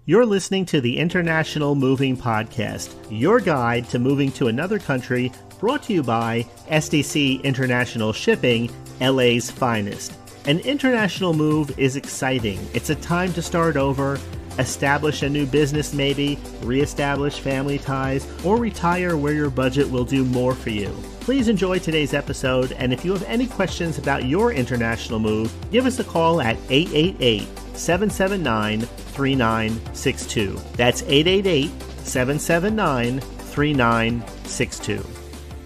You're listening to the International Moving Podcast, your guide to moving to another country, brought to you by SDC International Shipping, LA's finest. An international move is exciting. It's a time to start over, establish a new business maybe, reestablish family ties, or retire where your budget will do more for you. Please enjoy today's episode, and if you have any questions about your international move, give us a call at 888-779-3962. That's 888-779-3962.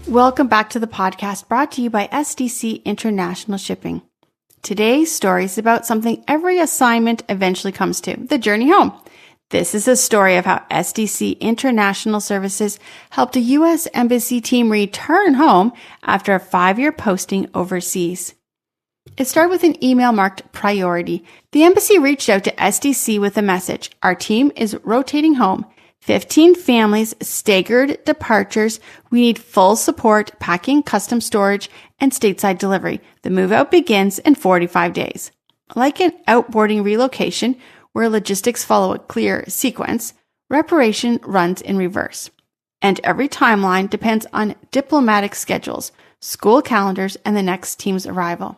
Welcome back to the podcast brought to you by SDC International Shipping. Today's story is about something every assignment eventually comes to, the journey home. This is a story of how SDC International Services helped a U.S. Embassy team return home after a 5-year posting overseas. It started with an email marked priority. The embassy reached out to SDC with a message. Our team is rotating home. 15 families, staggered departures. We need full support, packing, custom storage, and stateside delivery. The move out begins in 45 days. Like an outboarding relocation, where logistics follow a clear sequence, reparation runs in reverse. And every timeline depends on diplomatic schedules, school calendars, and the next team's arrival.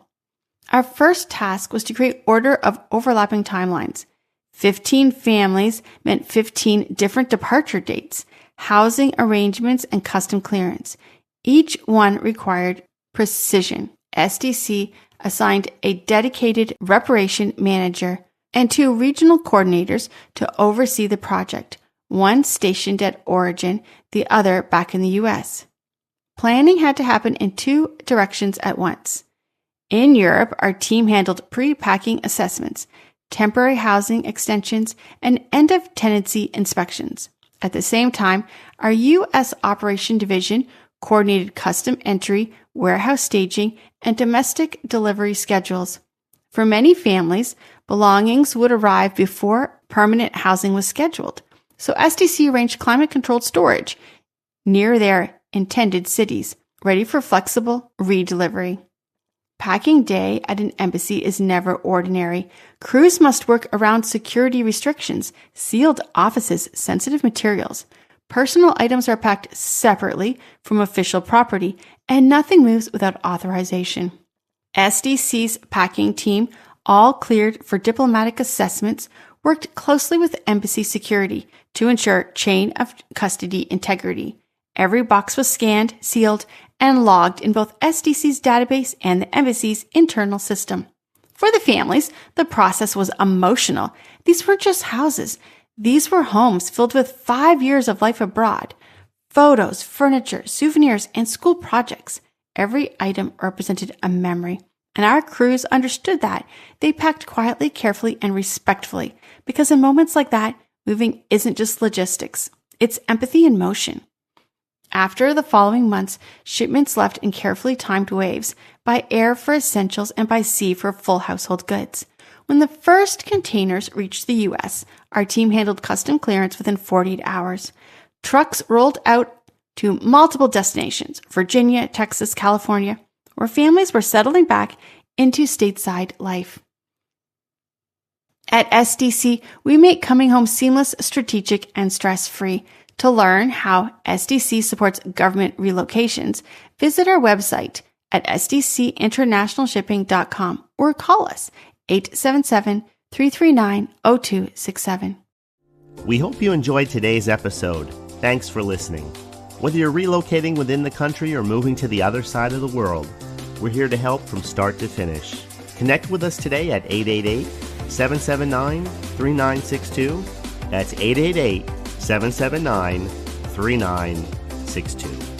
Our first task was to create order of overlapping timelines. 15 families meant 15 different departure dates, housing arrangements, and custom clearance. Each one required precision. SDC assigned a dedicated reparation manager and 2 regional coordinators to oversee the project, one stationed at origin, the other back in the U.S. Planning had to happen in 2 directions at once. In Europe, our team handled pre-packing assessments, temporary housing extensions, and end-of-tenancy inspections. At the same time, our U.S. Operation Division coordinated custom entry, warehouse staging, and domestic delivery schedules. For many families, belongings would arrive before permanent housing was scheduled, so SDC arranged climate-controlled storage near their intended cities, ready for flexible redelivery. Packing day at an embassy is never ordinary. Crews must work around security restrictions, sealed offices, sensitive materials. Personal items are packed separately from official property, and nothing moves without authorization. SDC's packing team, all cleared for diplomatic assessments, worked closely with embassy security to ensure chain of custody integrity. Every box was scanned, sealed, and logged in both SDC's database and the embassy's internal system. For the families, the process was emotional. These weren't just houses. These were homes filled with 5 years of life abroad. Photos, furniture, souvenirs, and school projects. Every item represented a memory. And our crews understood that. They packed quietly, carefully, and respectfully. Because in moments like that, moving isn't just logistics. It's empathy in motion. After the following months, shipments left in carefully timed waves, by air for essentials and by sea for full household goods. When the first containers reached the U.S., our team handled custom clearance within 48 hours. Trucks rolled out to multiple destinations, Virginia, Texas, California, where families were settling back into stateside life. At SDC, we make coming home seamless, strategic, and stress-free. To learn how SDC supports government relocations, visit our website at sdcinternationalshipping.com or call us 877-339-0267. We hope you enjoyed today's episode. Thanks for listening. Whether you're relocating within the country or moving to the other side of the world, we're here to help from start to finish. Connect with us today at 888-779-3962. That's 888-779-3962.